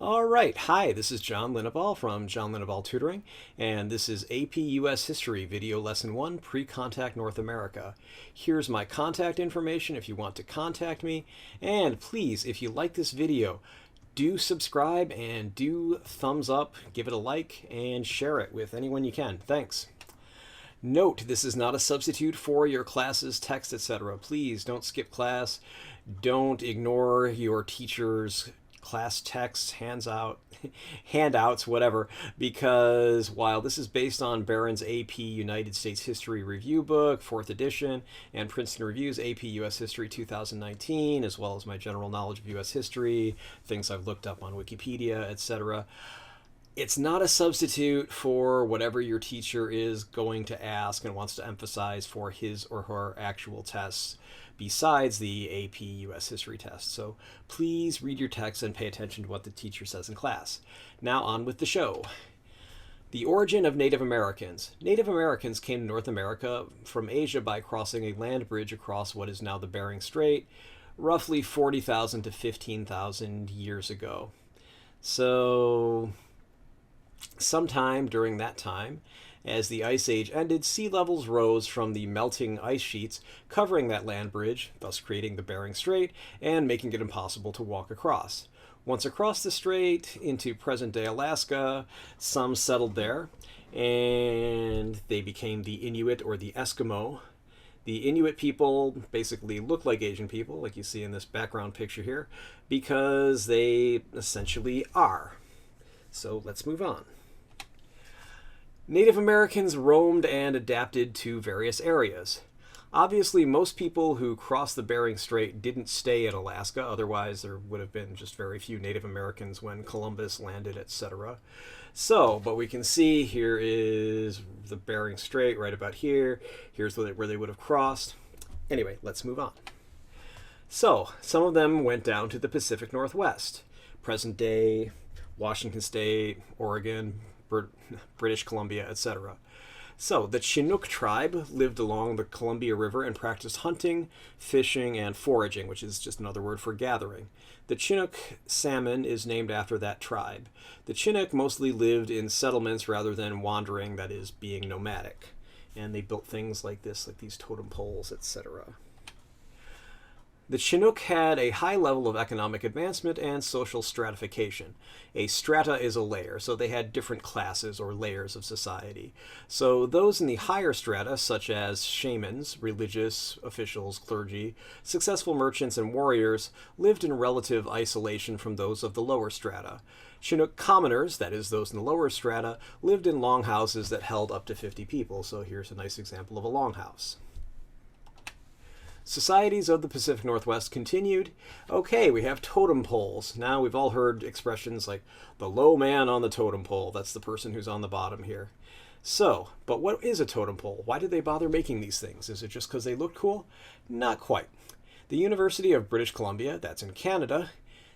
All right. Hi, this is John Linneball from John Linneball Tutoring, and this is AP US History Video Lesson 1, Pre-Contact North America. Here's my contact information if you want to contact me, and please, if you like this video, do subscribe and do thumbs up, give it a like, and share it with anyone you can. Thanks. Note, this is not a substitute for your class's text, etc. Please don't skip class. Don't ignore your teacher's class texts, handouts, whatever, because while this is based on Barron's AP United States History Review Book, 4th edition, and Princeton Review's AP US History 2019, as well as my general knowledge of US history, things I've looked up on Wikipedia, etc., it's not a substitute for whatever your teacher is going to ask and wants to emphasize for his or her actual tests besides the AP US History test. So please read your text and pay attention to what the teacher says in class. Now on with the show. The origin of Native Americans. Native Americans came to North America from Asia by crossing a land bridge across what is now the Bering Strait, roughly 40,000 to 15,000 years ago. So sometime during that time, as the Ice Age ended, sea levels rose from the melting ice sheets covering that land bridge, thus creating the Bering Strait and making it impossible to walk across. Once across the strait into present-day Alaska, some settled there, and they became the Inuit or the Eskimo. The Inuit people basically look like Asian people, like you see in this background picture here, because they essentially are. So let's move on. Native Americans roamed and adapted to various areas. Obviously, most people who crossed the Bering Strait didn't stay in Alaska, otherwise there would have been just very few Native Americans when Columbus landed, etc. So, but we can see here is the Bering Strait right about here. Here's where they would have crossed. Anyway, let's move on. So, some of them went down to the Pacific Northwest, present-day Washington State, Oregon, British Columbia, etc. So, the Chinook tribe lived along the Columbia River and practiced hunting, fishing, and foraging, which is just another word for gathering. The Chinook salmon is named after that tribe. The Chinook mostly lived in settlements rather than wandering, that is, being nomadic. And they built things like this, like these totem poles, etc. The Chinook had a high level of economic advancement and social stratification. A strata is a layer, so they had different classes or layers of society. So those in the higher strata, such as shamans, religious officials, clergy, successful merchants, and warriors, lived in relative isolation from those of the lower strata. Chinook commoners, that is, those in the lower strata, lived in longhouses that held up to 50 people. So here's a nice example of a longhouse. Societies of the Pacific Northwest continued. Okay, we have totem poles. Now we've all heard expressions like the low man on the totem pole. That's the person who's on the bottom here. So, but what is a totem pole? Why did they bother making these things? Is it just because they look cool? Not quite. The University of British Columbia, that's in Canada,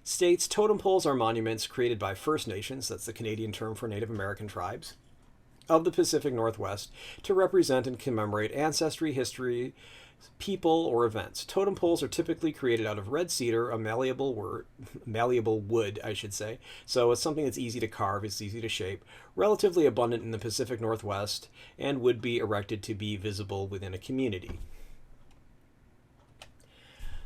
states totem poles are monuments created by First Nations, that's the Canadian term for Native American tribes, of the Pacific Northwest to represent and commemorate ancestry, history, people, or events. Totem poles are typically created out of red cedar, a malleable wood, I should say. So it's something that's easy to carve, it's easy to shape, relatively abundant in the Pacific Northwest, and would be erected to be visible within a community.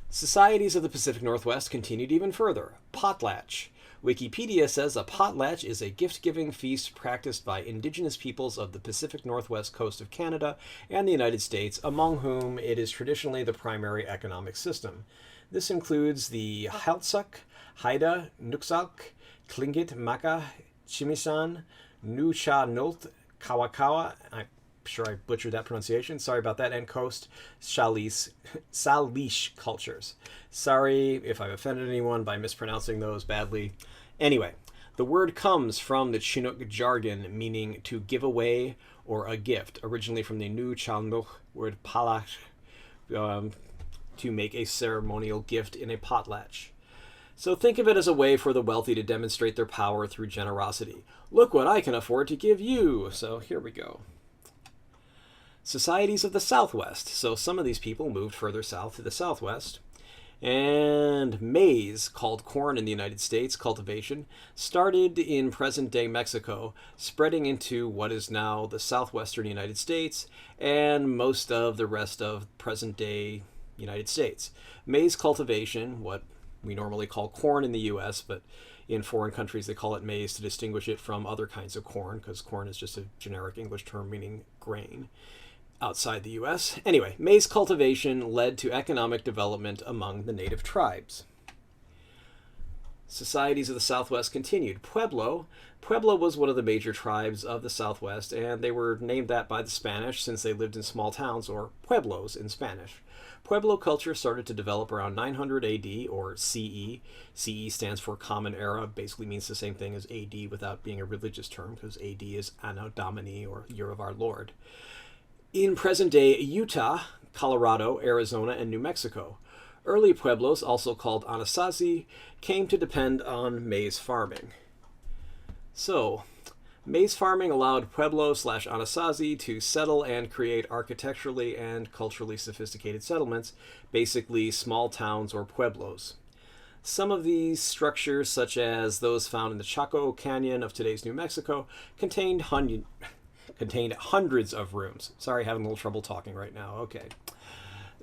Societies of the Pacific Northwest continued even further. Potlatch. Wikipedia says a potlatch is a gift-giving feast practiced by indigenous peoples of the Pacific Northwest coast of Canada and the United States, among whom it is traditionally the primary economic system. This includes the Haltsuk, Haida, Nuksak, Tlingit, Maka, Chimisan, Nuchanult, Kawakawa, I'm sure I butchered that pronunciation, sorry about that, and Coast Salish cultures. Sorry if I've offended anyone by mispronouncing those badly. Anyway, the word comes from the Chinook jargon meaning to give away or a gift, originally from the Nuchanult word palach, to make a ceremonial gift in a potlatch. So think of it as a way for the wealthy to demonstrate their power through generosity. Look what I can afford to give you! So here we go. Societies of the Southwest. So some of these people moved further south to the Southwest. And maize, called corn in the United States, cultivation started in present-day Mexico, spreading into what is now the southwestern United States and most of the rest of present-day United States. Maize cultivation, what we normally call corn in the US, but in foreign countries they call it maize to distinguish it from other kinds of corn, because corn is just a generic English term meaning grain outside the US. Anyway, maize cultivation led to economic development among the native tribes. Societies of the Southwest continued. Pueblo was one of the major tribes of the Southwest, and they were named that by the Spanish since they lived in small towns, or pueblos in Spanish. Pueblo culture started to develop around 900 AD, or CE. CE stands for Common Era, basically means the same thing as AD without being a religious term, because AD is Anno Domini, or Year of Our Lord. In present-day Utah, Colorado, Arizona, and New Mexico, early pueblos, also called Anasazi, came to depend on maize farming. So, maize farming allowed Pueblo/Anasazi to settle and create architecturally and culturally sophisticated settlements, basically small towns or pueblos. Some of these structures, such as those found in the Chaco Canyon of today's New Mexico, contained hundreds of rooms. Sorry, having a little trouble talking right now. Okay.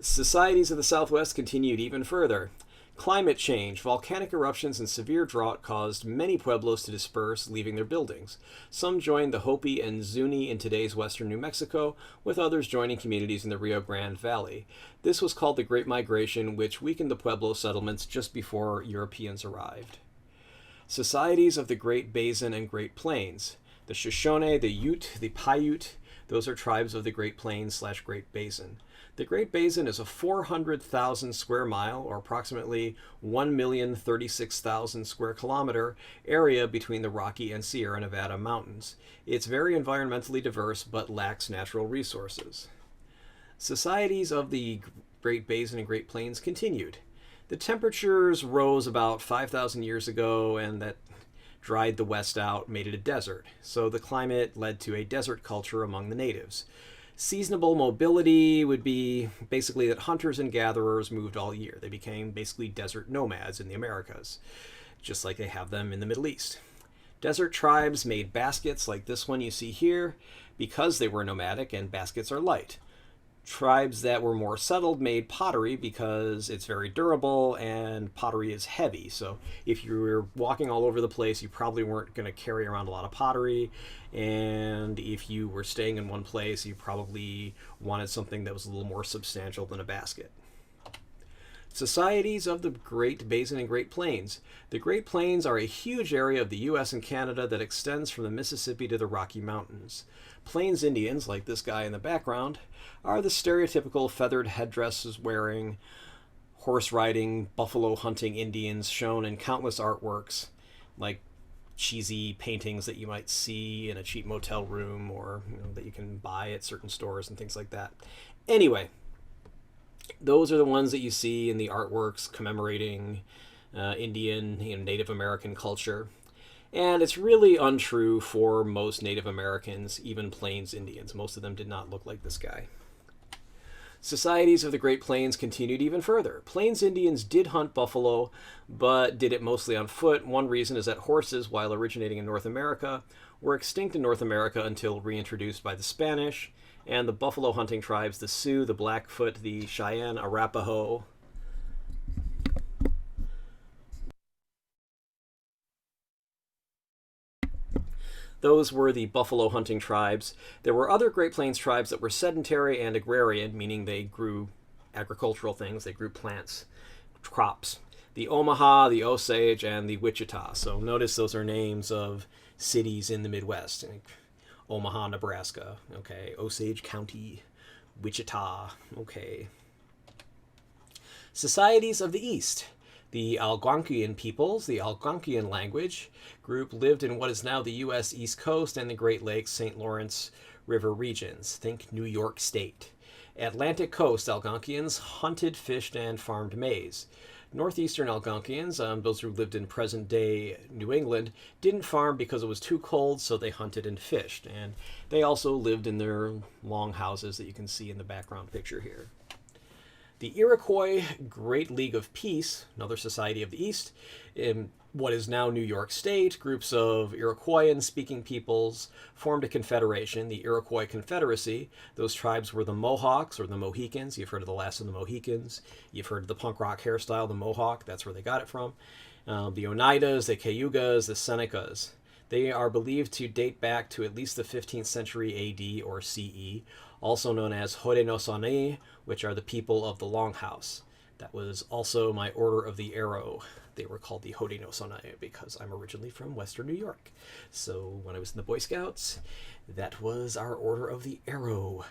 Societies of the Southwest continued even further. Climate change, volcanic eruptions, and severe drought caused many pueblos to disperse, leaving their buildings. Some joined the Hopi and Zuni in today's western New Mexico, with others joining communities in the Rio Grande Valley. This was called the Great Migration, which weakened the Pueblo settlements just before Europeans arrived. Societies of the Great Basin and Great Plains. The Shoshone, the Ute, the Paiute, those are tribes of the Great Plains/Great Basin. The Great Basin is a 400,000 square mile, or approximately 1,036,000 square kilometer area between the Rocky and Sierra Nevada mountains. It's very environmentally diverse but lacks natural resources. Societies of the Great Basin and Great Plains continued. The temperatures rose about 5,000 years ago, and that dried the west out, made it a desert. So the climate led to a desert culture among the natives. Seasonable mobility would be basically that hunters and gatherers moved all year. They became basically desert nomads in the Americas, just like they have them in the Middle East. Desert tribes made baskets like this one you see here because they were nomadic, and baskets are light. Tribes that were more settled made pottery because it's very durable and pottery is heavy. So if you were walking all over the place, you probably weren't going to carry around a lot of pottery. And if you were staying in one place, you probably wanted something that was a little more substantial than a basket. Societies of the Great Basin and Great Plains. The Great Plains are a huge area of the U.S. and Canada that extends from the Mississippi to the Rocky Mountains. Plains Indians, like this guy in the background, are the stereotypical feathered headdresses wearing, horse riding, buffalo hunting Indians shown in countless artworks, like cheesy paintings that you might see in a cheap motel room, or that you can buy at certain stores and things like that. Anyway, those are the ones that you see in the artworks commemorating Indian, Native American culture. And it's really untrue for most Native Americans, even Plains Indians. Most of them did not look like this guy. Societies of the Great Plains continued even further. Plains Indians did hunt buffalo, but did it mostly on foot. One reason is that horses, while originating in North America, were extinct in North America until reintroduced by the Spanish. And the buffalo hunting tribes, the Sioux, the Blackfoot, the Cheyenne, Arapaho, those were the buffalo hunting tribes. There were other Great Plains tribes that were sedentary and agrarian, meaning they grew agricultural things, they grew plants, crops. The Omaha, the Osage, and the Wichita. So notice those are names of cities in the Midwest. Omaha, Nebraska, okay. Osage County, Wichita, okay. Societies of the East. The Algonquian peoples, the Algonquian language group, lived in what is now the U.S. East Coast and the Great Lakes, St. Lawrence River regions. Think New York State. Atlantic Coast Algonquians hunted, fished, and farmed maize. Northeastern Algonquians, those who lived in present-day New England, didn't farm because it was too cold, so they hunted and fished. And they also lived in their long houses that you can see in the background picture here. The Iroquois Great League of Peace, another society of the East, in what is now New York State, groups of Iroquoian-speaking peoples formed a confederation, the Iroquois Confederacy. Those tribes were the Mohawks, or the Mohicans. You've heard of the Last of the Mohicans. You've heard of the punk rock hairstyle, the Mohawk. That's where they got it from. The Oneidas, the Cayugas, the Senecas. They are believed to date back to at least the 15th century AD or CE, also known as Haudenosaunee, which are the people of the Longhouse. That was also my Order of the Arrow. They were called the Haudenosaunee because I'm originally from Western New York. So when I was in the Boy Scouts, that was our Order of the Arrow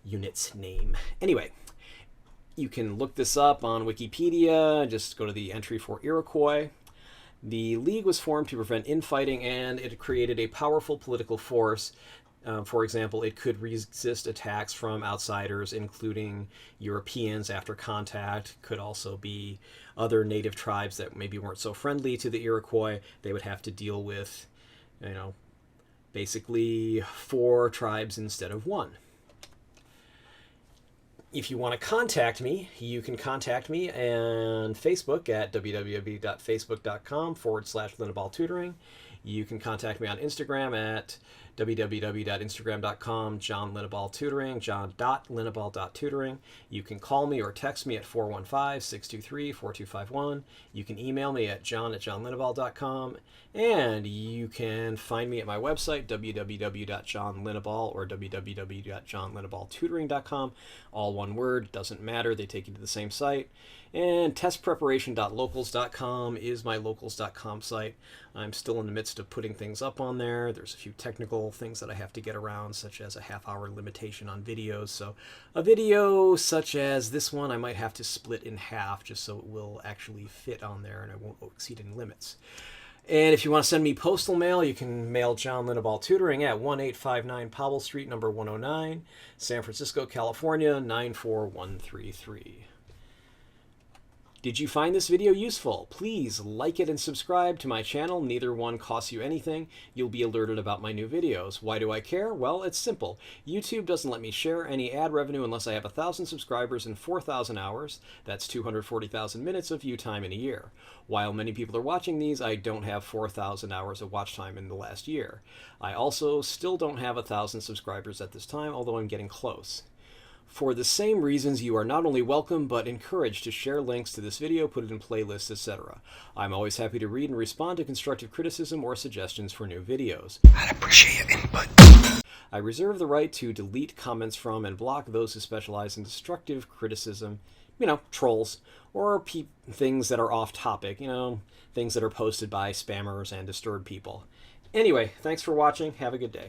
unit's name. Anyway, you can look this up on Wikipedia. Just go to the entry for Iroquois. The League was formed to prevent infighting, and it created a powerful political force. For example, it could resist attacks from outsiders, including Europeans after contact. Could also be other native tribes that maybe weren't so friendly to the Iroquois. They would have to deal with, basically 4 tribes instead of 1. If you want to contact me, you can contact me on Facebook at www.facebook.com/LinneBallTutoring. You can contact me on Instagram at www.instagram.com, John Linneball Tutoring, john.linneball.tutoring. You can call me or text me at 415-623-4251. You can email me at john@johnlinneball.com. And you can find me at my website, www.johnlinneball or www.johnlinneballtutoring.com. All one word, doesn't matter, they take you to the same site. And testpreparation.locals.com is my locals.com site. I'm still in the midst of putting things up on there. There's a few technical things that I have to get around, such as a half-hour limitation on videos. So a video such as this one, I might have to split in half just so it will actually fit on there and I won't exceed any limits. And if you want to send me postal mail, you can mail John Linneball Tutoring at 1859 Powell Street, number 109, San Francisco, California, 94133. Did you find this video useful? Please like it and subscribe to my channel. Neither one costs you anything. You'll be alerted about my new videos. Why do I care? Well, it's simple. YouTube doesn't let me share any ad revenue unless I have 1,000 subscribers and 4,000 hours. That's 240,000 minutes of view time in a year. While many people are watching these, I don't have 4,000 hours of watch time in the last year. I also still don't have 1,000 subscribers at this time, although I'm getting close. For the same reasons, you are not only welcome, but encouraged to share links to this video, put it in playlists, etc. I'm always happy to read and respond to constructive criticism or suggestions for new videos. I'd appreciate your input. I reserve the right to delete comments from and block those who specialize in destructive criticism, trolls, or things that are off topic, things that are posted by spammers and disturbed people. Anyway, thanks for watching. Have a good day.